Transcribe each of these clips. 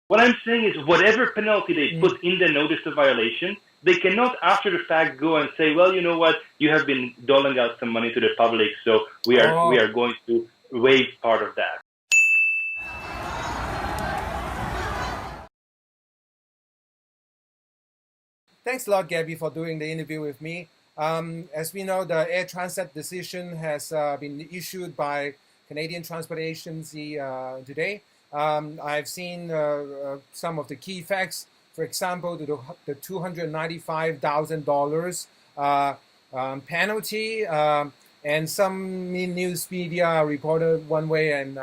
What I'm saying is whatever penalty they put in the notice of violation, they cannot after the fact go and say, well, you know what, you have been doling out some money to the public, so we are going to waive part of that. Thanks a lot, Gabby, for doing the interview with me. As we know, the Air Transat decision has been issued by Canadian Transport Agency today. I've seen some of the key facts. For example, the $295,000 penalty, and some news media reported one way and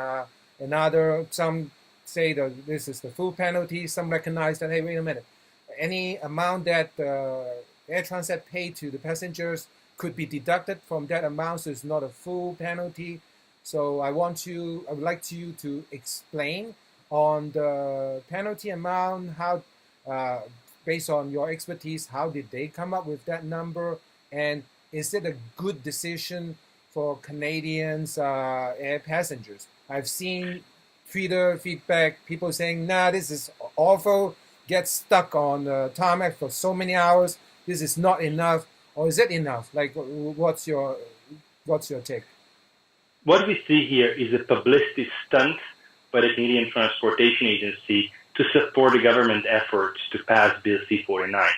another. Some say that this is the full penalty. Some recognize that, hey, wait a minute. Any amount that Air Transat paid to the passengers could be deducted from that amount, so it's not a full penalty. So I would like you to explain on the penalty amount, how, based on your expertise, how did they come up with that number, and is it a good decision for Canadians air passengers? I've seen Twitter feedback, people saying, nah, this is awful, get stuck on the tarmac for so many hours, this is not enough, or is it enough? Like, what's your take? What we see here is a publicity stunt by the Canadian Transportation Agency to support the government efforts to pass Bill C-49.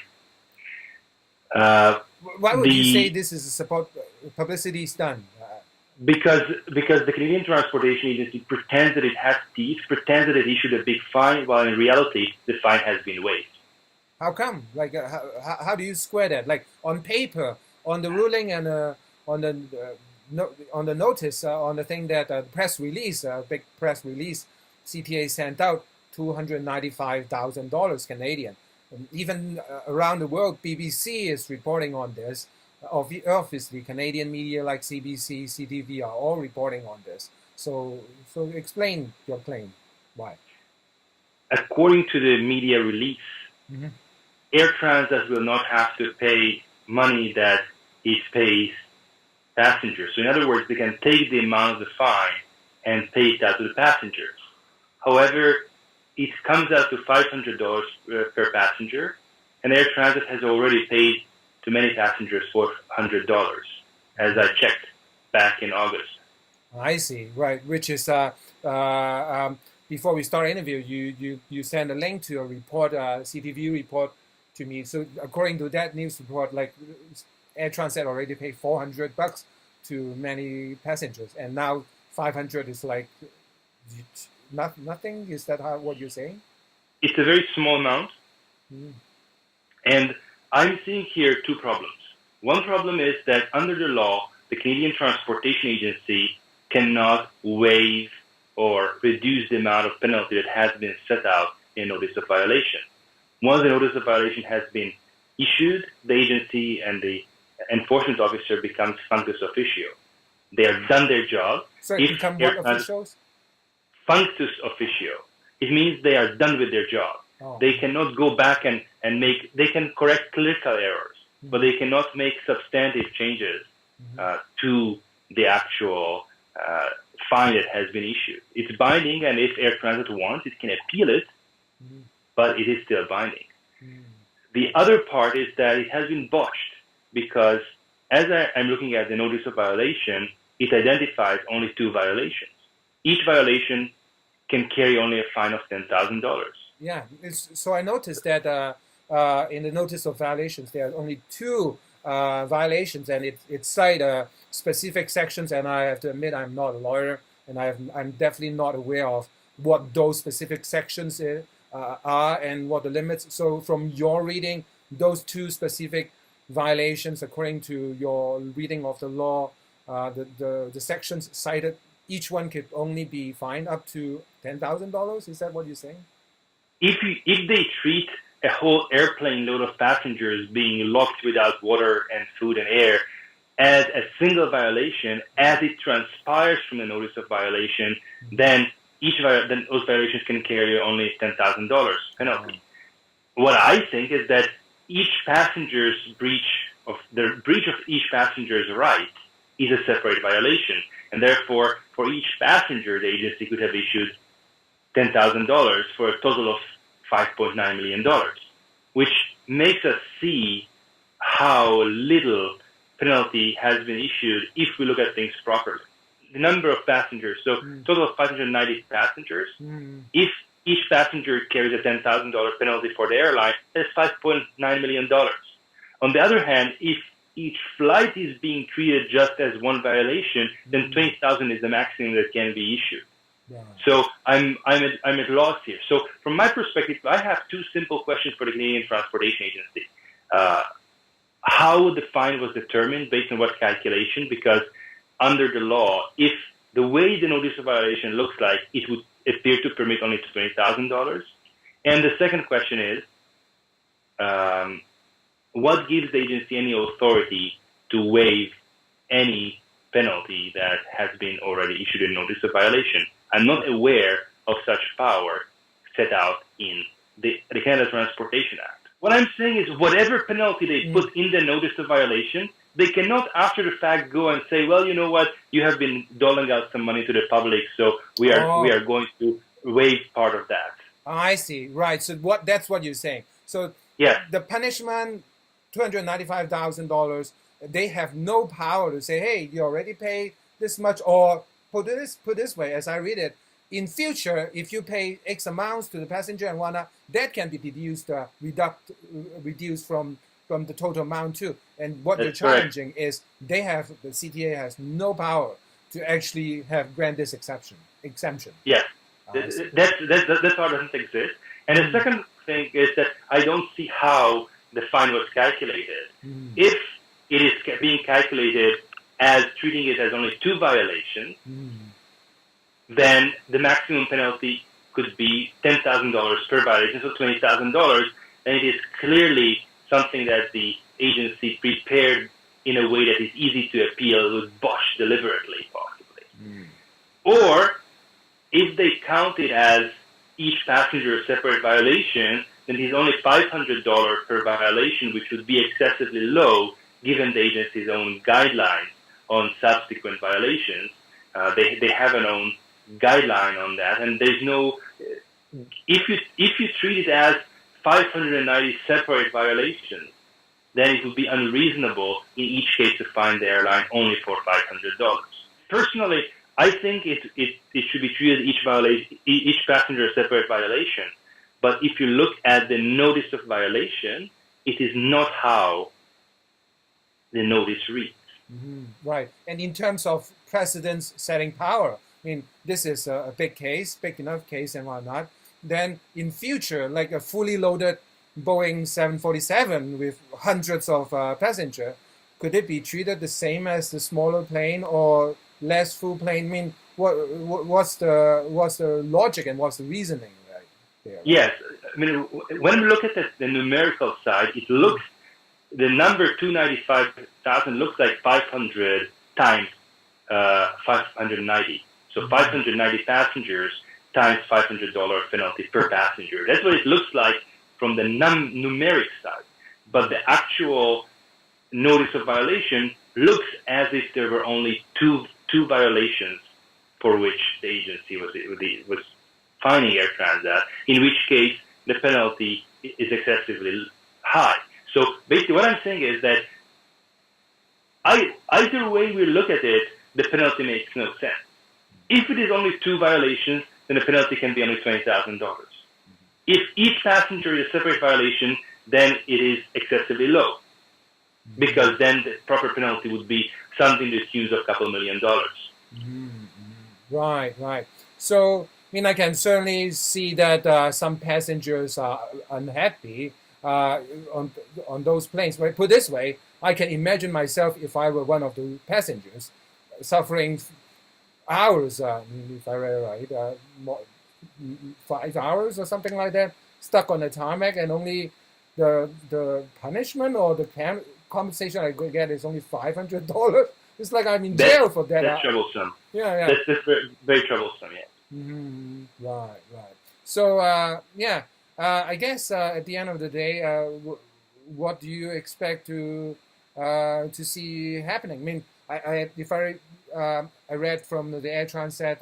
Why would you say this is a publicity stunt? Because the Canadian Transportation Agency pretends that it has teeth, pretends that it issued a big fine, while in reality the fine has been waived. How come? Like, how do you square that? Like, on paper, on the ruling and on the notice, on the thing that press release, big press release, CTA sent out, $295,000 Canadian. And even around the world, BBC is reporting on this. Obviously, Canadian media like CBC, CTV are all reporting on this. So explain your claim. Why? According to the media release, Air Transat will not have to pay money that it pays passengers. So in other words, they can take the amount of the fine and pay it out to the passengers. However, it comes out to $500 per passenger, and Air Transat has already paid to many passengers $400, as I checked back in August. I see, right, which is, before we start the interview, you send a link to a report, CTV report to me. So according to that news report, like, Air Transat already paid $400 to many passengers, and now 500 is like nothing. Is that what you're saying? It's a very small amount, and I'm seeing here two problems. One problem is that under the law, the Canadian Transportation Agency cannot waive or reduce the amount of penalty that has been set out in notice of violation. Once the notice of violation has been issued, the agency and the enforcement officer becomes functus officio. They have done their job. Sorry, become what officials? Functus officio. It means they are done with their job. They cannot go back and they can correct clerical errors, but they cannot make substantive changes to the actual fine that has been issued. It's binding, and if Air Transat wants, it can appeal it, but it is still binding. The other part is that it has been botched, because as I'm looking at the notice of violation, it identifies only 2 violations. Each violation can carry only a fine of $10,000. Yeah, so I noticed that in the notice of violations, there are only 2 violations, and it cites specific sections, and I have to admit I'm not a lawyer, and I'm definitely not aware of what those specific sections are and what the limits. So from your reading, those 2 specific violations, according to your reading of the law, the sections cited, each one could only be fined up to $10,000. Is that what you're saying? If they treat a whole airplane load of passengers being locked without water and food and air as a single violation, as it transpires from the notice of violation, then those violations can carry only $10,000 penalty. What I think is that each passenger's breach of each passenger's right is a separate violation, and therefore, for each passenger, the agency could have issued $10,000 for a total of $5.9 million, which makes us see how little penalty has been issued if we look at things properly. The number of passengers, so total of 590 passengers. If each passenger carries a $10,000 penalty for the airline, that's $5.9 million. On the other hand, if each flight is being treated just as one violation, then $20,000 is the maximum that can be issued. Yeah. So I'm at loss here. So from my perspective, I have two simple questions for the Canadian Transportation Agency. How the fine was determined, based on what calculation? Because under the law, if the way the notice of violation looks like, it would appear to permit only $20,000. And the second question is, what gives the agency any authority to waive any penalty that has been already issued in notice of violation? I'm not aware of such power set out in the Canada Transportation Act. What I'm saying is whatever penalty they put in the notice of violation, they cannot after the fact go and say, well, you know what, you have been doling out some money to the public, so we are going to waive part of that. I see. Right. So that's what you're saying. So the punishment, $295,000, they have no power to say, hey, you already paid this much, or put this way, as I read it, in future, if you pay X amounts to the passenger and whatnot, that can be reduced from the total amount too. And what they're challenging is the CTA has no power to actually grant this exemption. Yes, that part doesn't exist. And the second thing is that I don't see how the fine was calculated. If it is being calculated as treating it as only two violations, then the maximum penalty could be $10,000 per violation, so $20,000, and it is clearly something that the agency prepared in a way that is easy to appeal, was botched deliberately, possibly. Or, if they count it as each passenger a separate violation, then it is only $500 per violation, which would be excessively low given the agency's own guidelines on subsequent violations. They have an own guideline on that, and there's no. If you treat it as 590 separate violations, then it would be unreasonable in each case to fine the airline only for $500. Personally, I think it should be treated each passenger a separate violation. But if you look at the notice of violation, it is not how the notice reads. Right. And in terms of precedence setting power, I mean, this is a big enough case and whatnot. Then in future, like a fully loaded Boeing 747 with hundreds of passengers, could it be treated the same as the smaller plane or less full plane? I mean, what's the logic and what's the reasoning right there? Yes, I mean, when we look at the numerical side, it looks the number 295,000 looks like 500 times 590. So 590 passengers times $500 penalty per passenger. That's what it looks like from the numeric side. But the actual notice of violation looks as if there were only two violations for which the agency was fining Air Transat, in which case the penalty is excessively high. So basically what I'm saying is that either way we look at it, the penalty makes no sense. If it is only two violations, then the penalty can be only $20,000. If each passenger is a separate violation, then it is excessively low, because then the proper penalty would be something to the tune of a couple $1 million. Right. So, I mean, I can certainly see that some passengers are unhappy on those planes. Right? Put this way, I can imagine myself if I were one of the passengers suffering hours, if I read right, 5 hours or something like that, stuck on the tarmac, and only the punishment or the compensation I could get is only $500. It's like I'm in jail for that. That's troublesome. Yeah. That's very, very troublesome, yeah. Right. So, I guess at the end of the day, what do you expect to see happening? I mean, I read from the Air Transat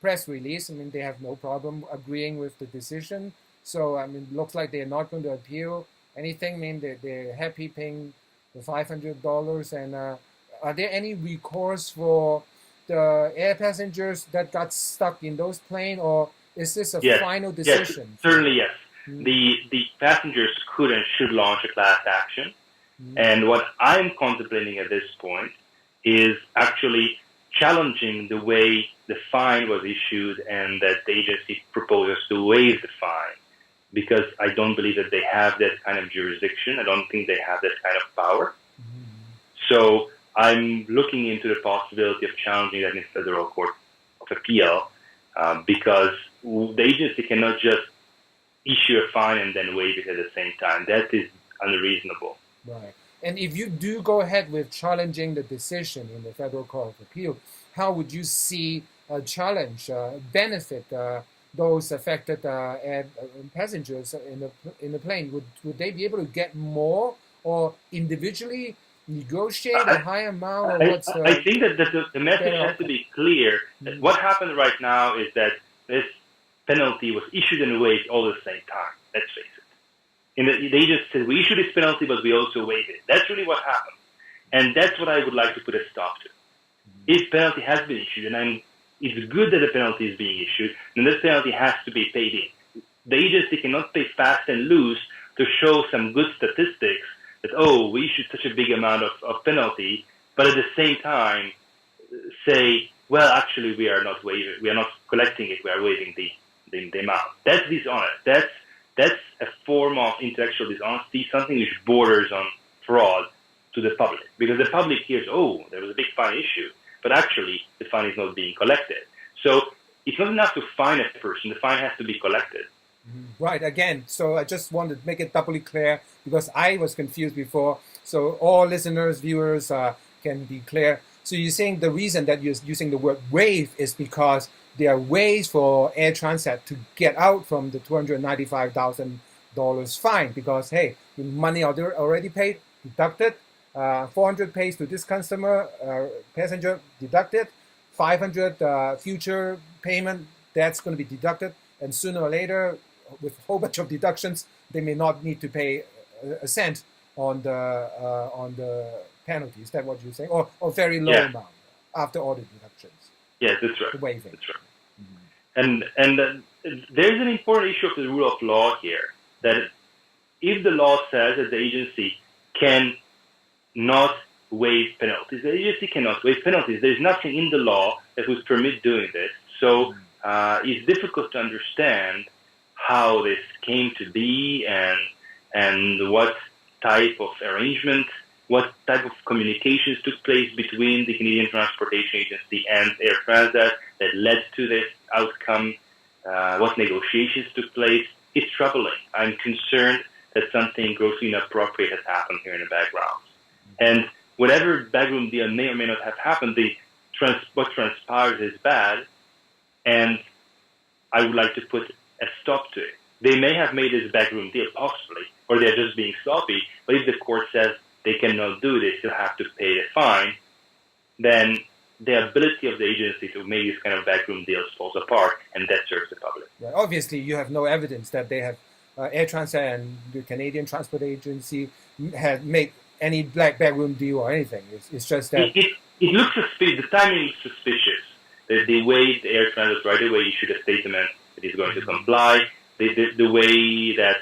press release. I mean, they have no problem agreeing with the decision. So, I mean, looks like they're not going to appeal anything. I mean, they're happy paying the $500. And are there any recourse for the air passengers that got stuck in those planes, or is this a final decision? Yes, certainly yes. The passengers could and should launch a class action. And what I'm contemplating at this point is actually challenging the way the fine was issued and that the agency proposes to waive the fine, because I don't believe that they have that kind of jurisdiction. I don't think they have that kind of power. So I'm looking into the possibility of challenging that in federal court of appeal, because the agency cannot just issue a fine and then waive it at the same time. That is unreasonable. Right. And if you do go ahead with challenging the decision in the Federal Court of Appeal, how would you see a challenge benefit those affected passengers in the plane? Would they be able to get more, or individually negotiate a higher amount? Or I think that the message has to be clear. That what happened right now is that this penalty was issued and waived all at the same time. Let's face it. They just said, we issue this penalty, but we also waive it. That's really what happened. And that's what I would like to put a stop to. If penalty has been issued, and it's good that a penalty is being issued, then this penalty has to be paid in. The agency cannot pay fast and loose to show some good statistics that, oh, we issued such a big amount of penalty, but at the same time say, well, actually, we are not collecting it, we are waiving the amount. That's dishonest. That's a form of intellectual dishonesty, something which borders on fraud to the public. Because the public hears, oh, there was a big fine issue, but actually the fine is not being collected. So it's not enough to fine a person, the fine has to be collected. Right, again, so I just wanted to make it doubly clear because I was confused before. So all listeners, viewers can be clear. So you're saying the reason that you're using the word waive is because there are ways for Air Transat to get out from the $295,000 fine because, hey, the money already paid, deducted, 400 pays to this customer, passenger, deducted, 500 future payment, that's going to be deducted, and sooner or later, with a whole bunch of deductions, they may not need to pay a cent on the penalty. Is that what you're saying? Or very low amount after all the deductions. Yes, that's right. Waiving. That's right. And there's an important issue of the rule of law here, that if the law says that the agency can not waive penalties, the agency cannot waive penalties. There's nothing in the law that would permit doing this. So it's difficult to understand how this came to be and what type of arrangement, what type of communications took place between the Canadian Transportation Agency and Air Transat that led to this outcome, what negotiations took place. It's troubling. I'm concerned that something grossly inappropriate has happened here in the background. And whatever backroom deal may or may not have happened, what transpires is bad, and I would like to put a stop to it. They may have made this backroom deal, possibly, or they're just being sloppy, but if the court says they cannot do this, they'll have to pay the fine, then the ability of the agency to make these kind of backroom deals falls apart, and that serves the public. Right. Obviously, you have no evidence that they have, Air Transat and the Canadian Transport Agency had made any backroom deal or anything. It's just that... It looks suspicious. The timing looks suspicious. They waived Air Transat right away, issued a statement that is going to comply. The way that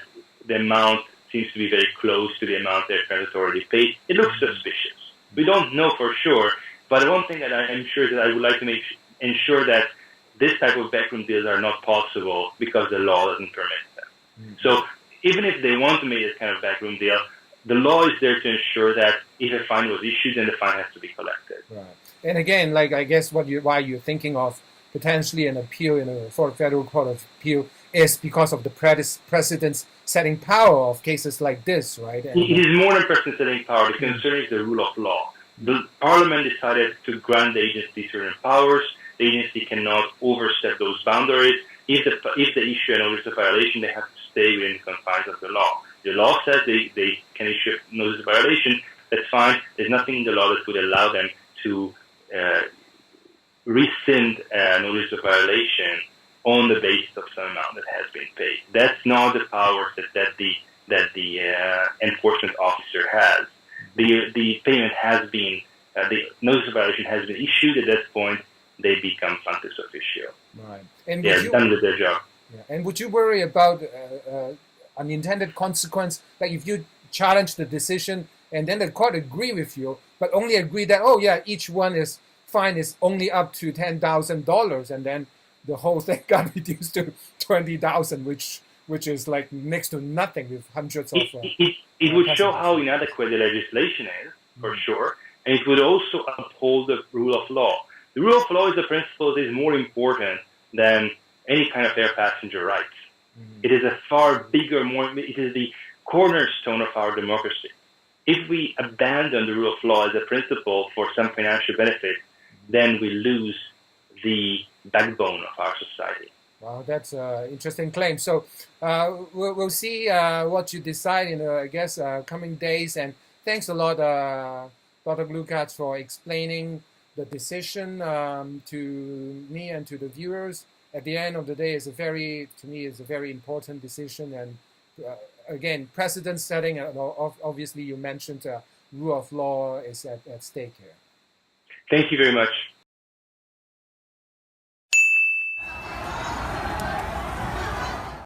the amount seems to be very close to the amount Air Transat already paid, it looks suspicious. We don't know for sure, but one thing that I am sure that I would like to ensure that this type of backroom deals are not possible because the law doesn't permit them. So even if they want to make this kind of backroom deal, the law is there to ensure that if a fine was issued, then the fine has to be collected. Right. And again, like I guess why you're thinking of potentially an appeal in a federal court of appeal is because of the precedent setting power of cases like this, right? And it is more than precedent setting power. The concern is the rule of law. The Parliament decided to grant the agency certain powers. The agency cannot overstep those boundaries. If they issue a notice of violation, they have to stay within the confines of the law. The law says they can issue a notice of violation. That's fine. There's nothing in the law that would allow them to rescind a notice of violation on the basis of some amount that has been paid. That's not the powers that the enforcement officer has. The payment has been, the notice of violation has been issued. At that point, they become functus officio. Right. And they are done with their job. Yeah. And would you worry about unintended consequence? Like if you challenge the decision and then the court agree with you, but only agree that, oh yeah, each one is fine is only up to $10,000, and then the whole thing got reduced to $20,000, which is like next to nothing with hundreds of. It would show how inadequate the legislation is, for sure, and it would also uphold the rule of law. The rule of law is a principle that is more important than any kind of air passenger rights. It is a far bigger, it is the cornerstone of our democracy. If we abandon the rule of law as a principle for some financial benefit, then we lose the backbone of our society. Wow, that's an interesting claim. So we'll see what you decide in, I guess, coming days. And thanks a lot, Dr. Lukacs, for explaining the decision to me and to the viewers. At the end of the day, to me, it's a very important decision. And again, precedent setting, and obviously you mentioned rule of law is at stake here. Thank you very much.